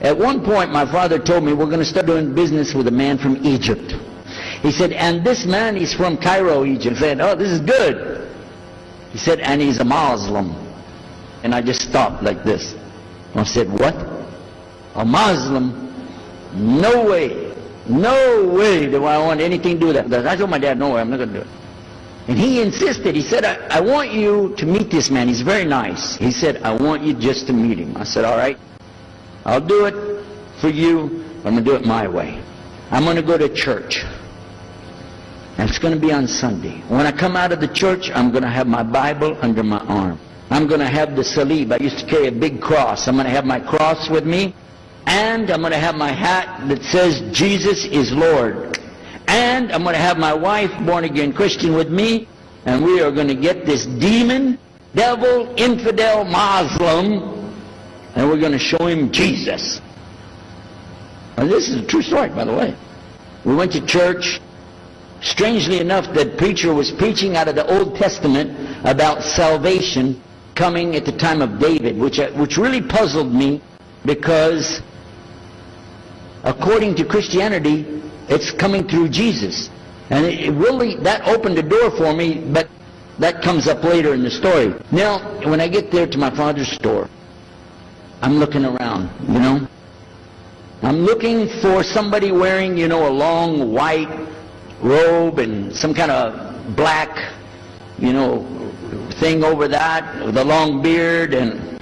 At one point, my father told me we're going to start doing business with a man from Egypt. He said, and this man is from Cairo, Egypt. I said, oh, this is good. He said, and he's a Muslim. And I just stopped like this. I said, what? A Muslim? No way. No way do I want anything to do with that. I told my dad, no way, I'm not going to do it. And he insisted. He said, I want you to meet this man. He's very nice. He said, I want you just to meet him. I said, all right. I'll do it for you. I'm going to do it my way. I'm going to go to church. And it's going to be on Sunday. When I come out of the church, I'm going to have my Bible under my arm. I'm going to have the salib. I used to carry a big cross. I'm going to have my cross with me. And I'm going to have my hat that says, Jesus is Lord. And I'm going to have my wife, born-again Christian, with me. And we are going to get this demon, devil, infidel, Muslim, and we're going to show him Jesus. Now, this is a true story, by the way. We went to church. Strangely enough, the preacher was preaching out of the Old Testament about salvation coming at the time of David, which really puzzled me, because according to Christianity, it's coming through Jesus. And it really, that opened the door for me, but that comes up later in the story. Now, when I get there to my father's store, I'm looking around, you know. I'm looking for somebody wearing, you know, a long white robe and some kind of black, you know, thing over that, with a long beard, and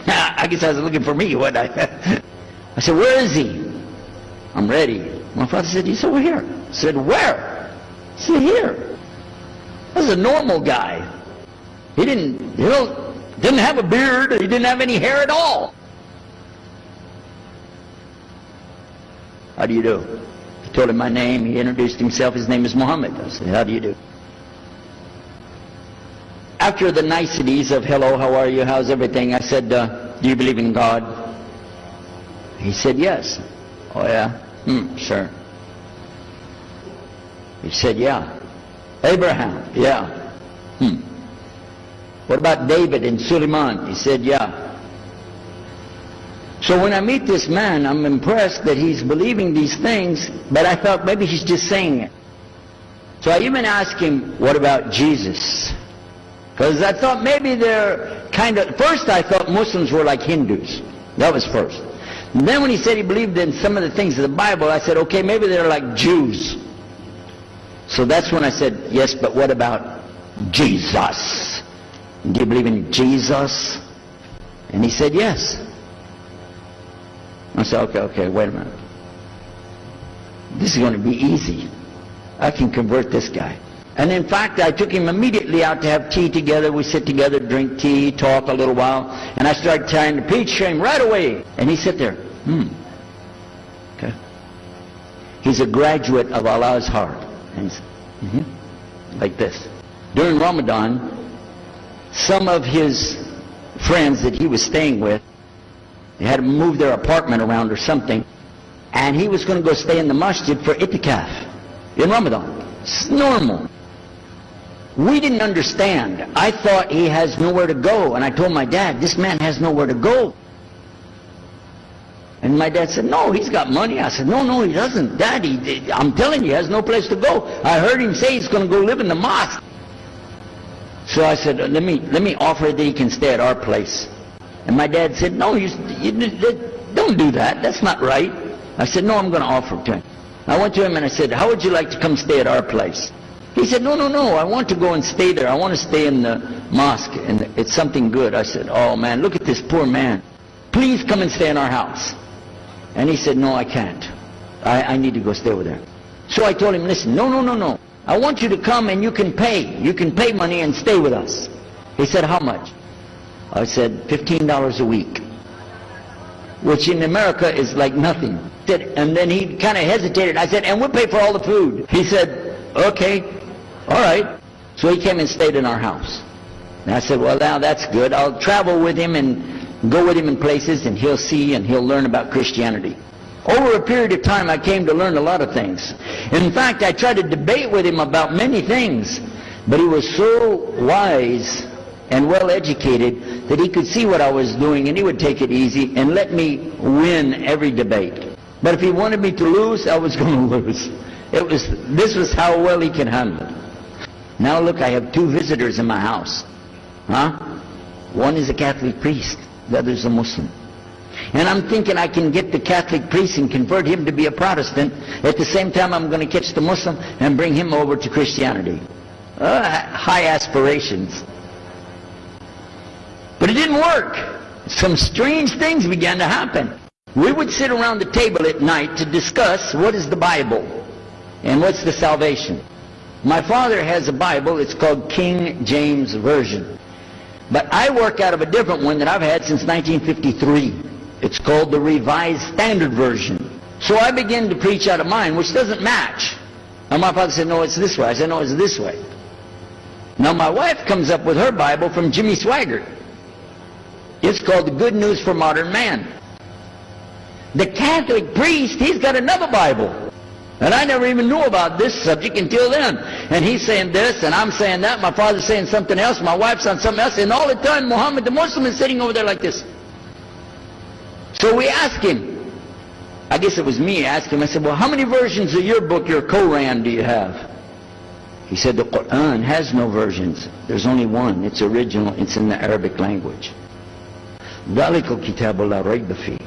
I guess I was looking for me, what I said, where is he? I'm ready. My father said, he's over here. I said, where? He said, here. This is a normal guy. He didn't have a beard. He didn't have any hair at all. How do you do? I told him my name. He introduced himself. His name is Muhammad. I said, how do you do? After the niceties of hello, how are you, how's everything, I said, do you believe in God? He said, yes. Oh yeah? Sure. He said, yeah. Abraham? Yeah. What about David and Suleiman? He said, yeah. So when I meet this man, I'm impressed that he's believing these things, but I thought maybe he's just saying it. So I even asked him, what about Jesus? Because I thought maybe they're kind of, first I thought Muslims were like Hindus. That was first. And then when he said he believed in some of the things of the Bible, I said, okay, maybe they're like Jews. So that's when I said, yes, but what about Jesus? Do you believe in Jesus? And he said, yes. I said, okay, wait a minute. This is going to be easy. I can convert this guy. And in fact, I took him immediately out to have tea together. We sit together, drink tea, talk a little while. And I started trying to preach to him right away. And he sat there. Okay. He's a graduate of Allah's heart. And he's like this. During Ramadan, some of his friends that he was staying with, they had to move their apartment around or something. And he was going to go stay in the masjid for itikaf in Ramadan. It's normal. We didn't understand. I thought he has nowhere to go. And I told my dad, this man has nowhere to go. And my dad said, no, he's got money. I said, no, he doesn't. Daddy, I'm telling you, he has no place to go. I heard him say he's going to go live in the mosque. So I said, let me offer that he can stay at our place. And my dad said, no, you don't do that. That's not right. I said, no, I'm going to offer it to him. I went to him and I said, how would you like to come stay at our place? He said, no, I want to go and stay there. I want to stay in the mosque, and it's something good. I said, oh man, look at this poor man. Please come and stay in our house. And he said, no, I can't. I need to go stay over there. So I told him, listen, no. I want you to come and you can pay. You can pay money and stay with us. He said, how much? I said, $15 a week. Which in America is like nothing. And then he kind of hesitated. I said, and we'll pay for all the food. He said, okay, all right. So he came and stayed in our house. And I said, well, now that's good. I'll travel with him and go with him in places, and he'll see and he'll learn about Christianity. Over a period of time, I came to learn a lot of things. In fact, I tried to debate with him about many things, but he was so wise and well educated that he could see what I was doing and he would take it easy and let me win every debate. But if he wanted me to lose, I was going to lose. This was how well he could handle it. Now look, I have two visitors in my house. One is a Catholic priest, the other is a Muslim. And I'm thinking I can get the Catholic priest and convert him to be a Protestant. At the same time, I'm going to catch the Muslim and bring him over to Christianity. High aspirations. But it didn't work. Some strange things began to happen. We would sit around the table at night to discuss what is the Bible and what's the salvation. My father has a Bible, it's called King James Version. But I work out of a different one that I've had since 1953. It's called the Revised Standard Version. So I began to preach out of mine, which doesn't match. And my father said, no, it's this way. I said, no, it's this way. Now my wife comes up with her Bible from Jimmy Swaggart. It's called the Good News for Modern Man. The Catholic priest, he's got another Bible. And I never even knew about this subject until then. And he's saying this, and I'm saying that. My father's saying something else. My wife's on something else. And all the time, Muhammad the Muslim is sitting over there like this. So we asked him. I guess it was me. I asked him. I said, well, how many versions of your book, your Quran, do you have? He said, the Quran has no versions. There's only one. It's original. It's in the Arabic language. ذَلِكَ الْكِتَابُ لَا رَيْبَ فِيهِ.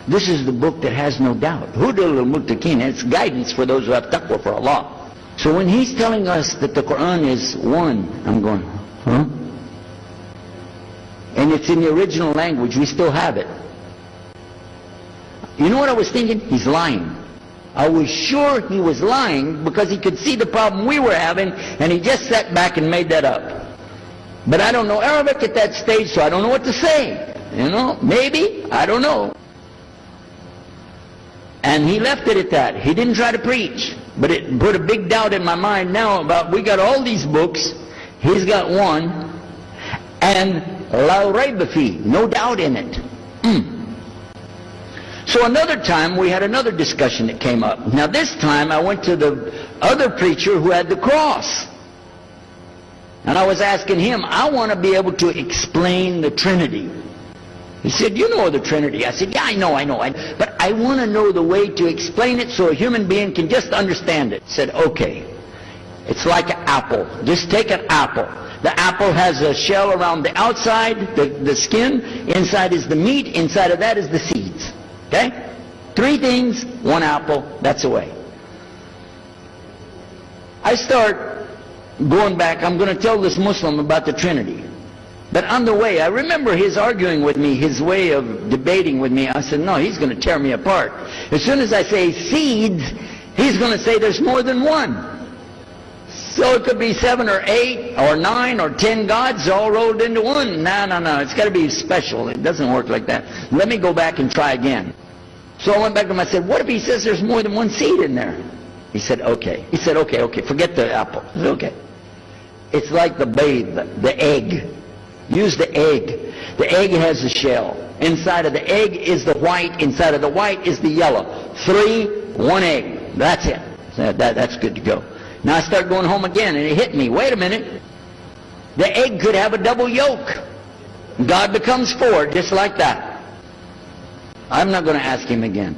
This is the book that has no doubt. Hudal al-Muttaqin. It's guidance for those who have taqwa for Allah. So when he's telling us that the Quran is one, I'm going, huh? And it's in the original language. We still have it. You know what I was thinking? He's lying. I was sure he was lying because he could see the problem we were having, and he just sat back and made that up. But I don't know Arabic at that stage, so I don't know what to say. You know, maybe, I don't know. And he left it at that. He didn't try to preach. But it put a big doubt in my mind now about, we got all these books, he's got one, and la rayba fi, no doubt in it. So another time we had another discussion that came up. Now this time I went to the other preacher who had the cross. And I was asking him, I want to be able to explain the Trinity. He said, you know the Trinity. I said, yeah, I know. But I want to know the way to explain it so a human being can just understand it. He said, okay. It's like an apple. Just take an apple. The apple has a shell around the outside, the skin. Inside is the meat. Inside of that is the seeds. Okay? 3 things, 1 apple. That's the way. I start going back. I'm going to tell this Muslim about the Trinity. But on the way, I remember his arguing with me, his way of debating with me. I said, no, he's going to tear me apart. As soon as I say seeds, he's going to say there's more than one. So it could be 7 or 8 or 9 or 10 gods all rolled into one. No. It's got to be special. It doesn't work like that. Let me go back and try again. So I went back to him. I said, what if he says there's more than one seed in there? He said, okay. He said, okay, forget the apple. I said, okay. It's like the babe, the egg. Use the egg. The egg has a shell. Inside of the egg is the white. Inside of the white is the yellow. 3, 1 egg. That's it. That's good to go. Now I start going home again, and it hit me. Wait a minute. The egg could have a double yolk. God becomes 4, just like that. I'm not going to ask him again.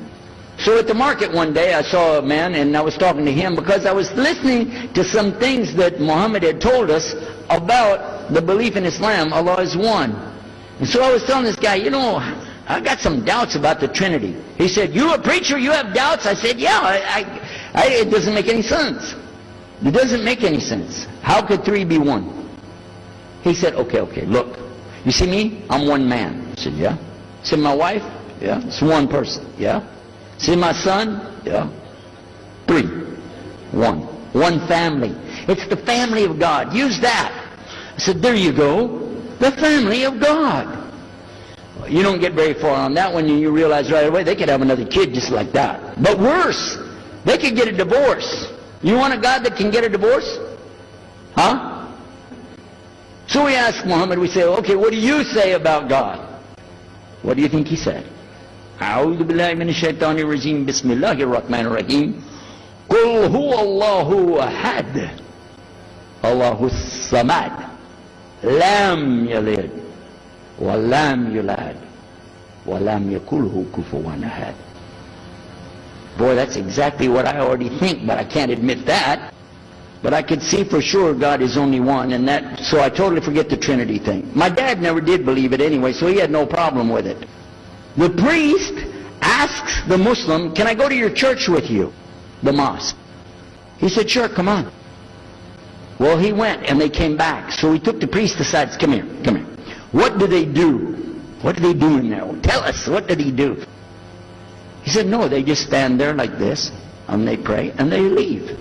So at the market one day, I saw a man, and I was talking to him because I was listening to some things that Muhammad had told us about the belief in Islam, Allah is one. And so I was telling this guy, you know, I got some doubts about the Trinity. He said, you a preacher, you have doubts? I said, yeah, it doesn't make any sense. It doesn't make any sense. How could 3 be 1? He said, okay, look. You see me? I'm one man. I said, yeah. See my wife? Yeah. It's one person. Yeah. See my son? Yeah. 3. 1. One family. It's the family of God. Use that. I said, there you go. The family of God. You don't get very far on that one, and you realize right away they could have another kid just like that. But worse, they could get a divorce. You want a God that can get a divorce? Huh? So we ask Muhammad, we say, okay, what do you say about God? What do you think he said? أعوذ بالله من الشيطان الرجيم بسم الله الرحمن الرحيم قل هو الله أحد الله الصمد لم يلد ولم يولد ولم يكن له كفوا أحد. Boy, that's exactly what I already think, but I can't admit that. But I could see for sure God is only one, and that, so I totally forget the Trinity thing. My dad never did believe it anyway, so he had no problem with it. The priest asks the Muslim, can I go to your church with you? The mosque. He said, sure, come on. Well, he went, and they came back. So he took the priest aside, come here, come here. What do they do? What do they do in there? Tell us, what did he do? He said, no, they just stand there like this, and they pray, and they leave.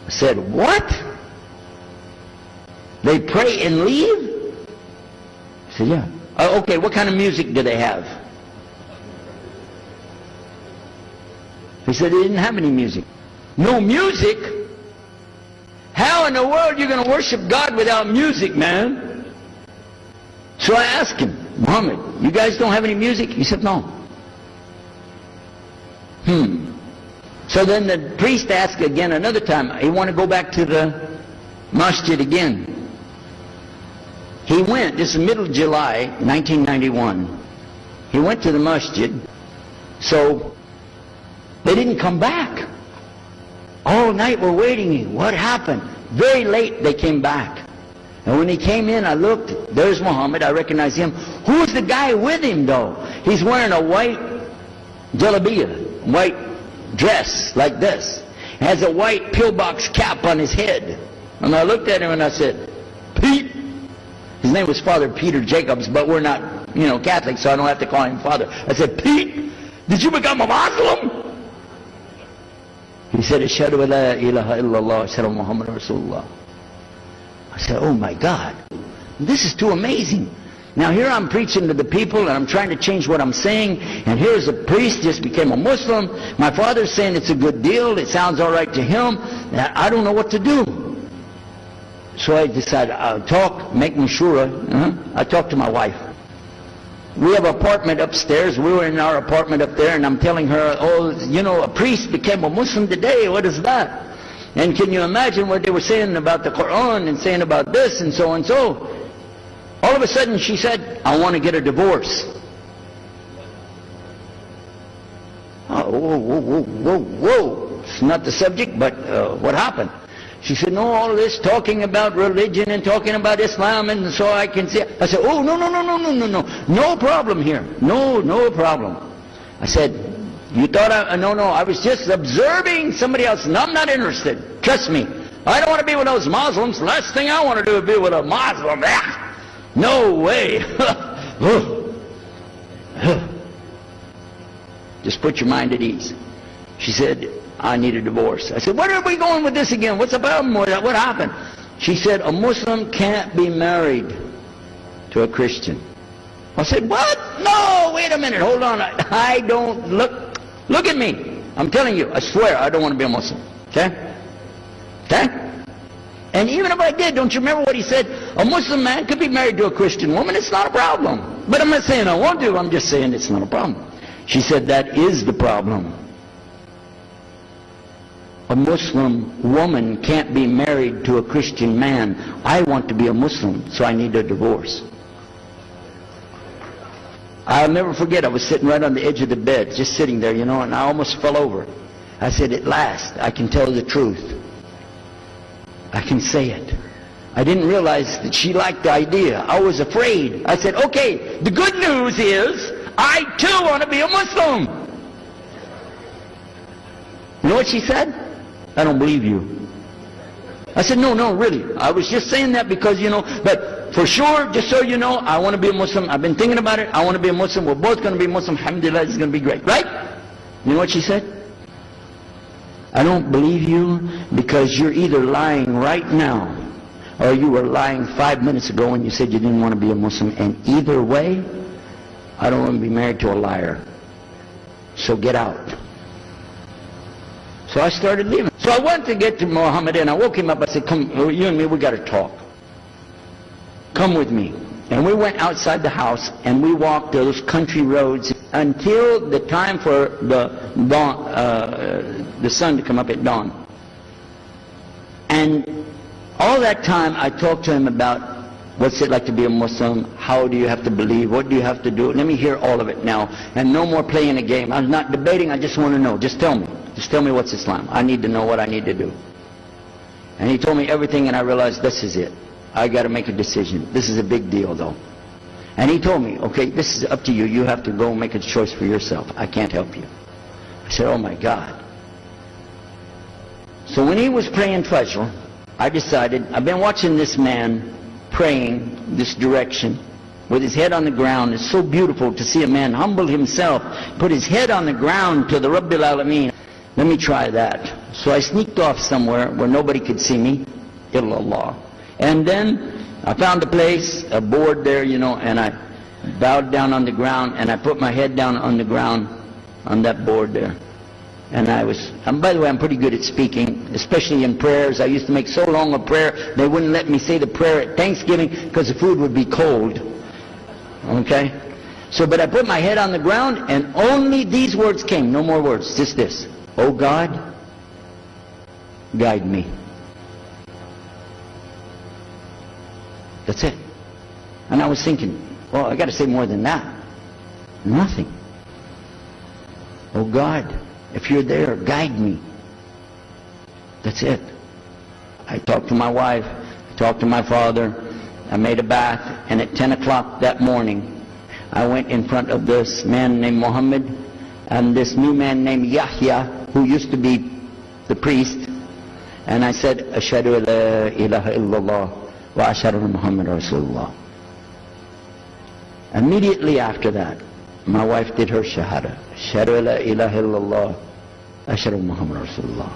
I said, what? They pray and leave? I said, yeah. Okay, what kind of music do they have? He said they didn't have any music. No music? How in the world are you going to worship God without music, man? So I asked him, Muhammad, you guys don't have any music? He said, no. So then the priest asked again another time, he wanted to go back to the masjid again. He went, this is middle of July, 1991. He went to the masjid, so they didn't come back. All night we're waiting. What happened? Very late they came back. And when he came in, I looked, there's Muhammad, I recognized him. Who's the guy with him though? He's wearing a white jalabiyah, white dress like this. Has a white pillbox cap on his head. And I looked at him and I said, Pete. His name was Father Peter Jacobs, but we're not, Catholic, so I don't have to call him Father. I said, Pete, did you become a Muslim? He said, Ashhadu an la ilaha illallah, Ashhadu Muhammad Rasulullah. I said, oh my God, this is too amazing. Now here I'm preaching to the people and I'm trying to change what I'm saying, and here's a priest just became a Muslim. My father's saying it's a good deal, it sounds all right to him, and I don't know what to do. So I decided I'll talk, make mashura. I talked to my wife. We have an apartment upstairs. We were in our apartment up there, and I'm telling her, a priest became a Muslim today. What is that? And can you imagine what they were saying about the Quran and saying about this and so and so? All of a sudden she said, I want to get a divorce. Oh, whoa. It's not the subject, but what happened? She said, no, all this talking about religion and talking about Islam, and so I can see. I said, oh, no. No problem here. No problem. I said, you thought no, I was just observing somebody else, and I'm not interested. Trust me. I don't want to be with those Muslims. Last thing I want to do is be with a Muslim. No way. Just put your mind at ease. She said, I need a divorce. I said, where are we going with this again? What's the problem with that? What happened? She said, a Muslim can't be married to a Christian. I said, what? No, wait a minute, hold on. I don't, look at me. I'm telling you, I swear, I don't want to be a Muslim. Okay? And even if I did, don't you remember what he said? A Muslim man could be married to a Christian woman, it's not a problem. But I'm not saying I want to, I'm just saying it's not a problem. She said, that is the problem. A Muslim woman can't be married to a Christian man. I want to be a Muslim, so I need a divorce. I'll never forget, I was sitting right on the edge of the bed, just sitting there, and I almost fell over. I said, at last, I can tell the truth. I can say it. I didn't realize that she liked the idea. I was afraid. I said, okay, the good news is, I too want to be a Muslim. You know what she said? I don't believe you. I said, no, really. I was just saying that because, but for sure, just so you know, I want to be a Muslim. I've been thinking about it. I want to be a Muslim. We're both going to be Muslim. Alhamdulillah, it's going to be great. Right? You know what she said? I don't believe you because you're either lying right now or you were lying 5 minutes ago when you said you didn't want to be a Muslim. And either way, I don't want to be married to a liar. So get out. So I started leaving. So I went to get to Muhammad and I woke him up. I said, come, you and me, we got to talk. Come with me. And we went outside the house and we walked those country roads until the time for the dawn, the sun to come up at dawn. And all that time I talked to him about What's it like to be a Muslim? How do you have to believe? What do you have to do? Let me hear all of it now. And no more playing a game. I'm not debating. I just want to know. Just tell me. Just tell me what's Islam. I need to know what I need to do. And he told me everything, and I realized this is it. I got to make a decision. This is a big deal, though. And he told me, okay, this is up to you. You have to go make a choice for yourself. I can't help you. I said, oh my God. So when he was praying Fajr, I decided, I've been watching this man praying this direction with his head on the ground. It's so beautiful to see a man humble himself, put his head on the ground to the Rabbil Alameen. Let me try that. So I sneaked off somewhere where nobody could see me, illallah. And then I found a place, a board there, you know, and I bowed down on the ground, and I put my head down on the ground on that board there. And by the way, I'm pretty good at speaking, especially in prayers. I used to make so long a prayer, they wouldn't let me say the prayer at Thanksgiving because the food would be cold. Okay? So, but I put my head on the ground, and only these words came, no more words, just this. Oh God, guide me. That's it. And I was thinking, well, I got to say more than that. Nothing. Oh God, if you're there, guide me. That's it. I talked to my wife, I talked to my father, I made a bath, and at 10 o'clock that morning, I went in front of this man named Muhammad and this new man named Yahya, who used to be the priest, and I said, Ashhadu la ilaha illallah wa ashhadu Muhammad Rasulullah. Immediately after that, my wife did her shahada. Ashhadu la ilaha illallah, ashhadu Muhammad Rasulullah.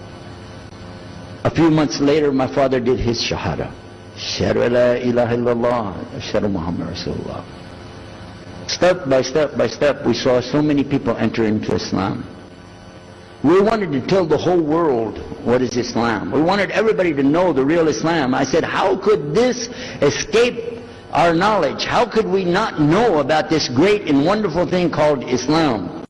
A few months later, my father did his shahada. Ashhadu la ilaha illallah, ashhadu Muhammad Rasulullah. Step by step by step, we saw so many people enter into Islam. We wanted to tell the whole world what is Islam. We wanted everybody to know the real Islam. I said, how could this escape our knowledge? How could we not know about this great and wonderful thing called Islam?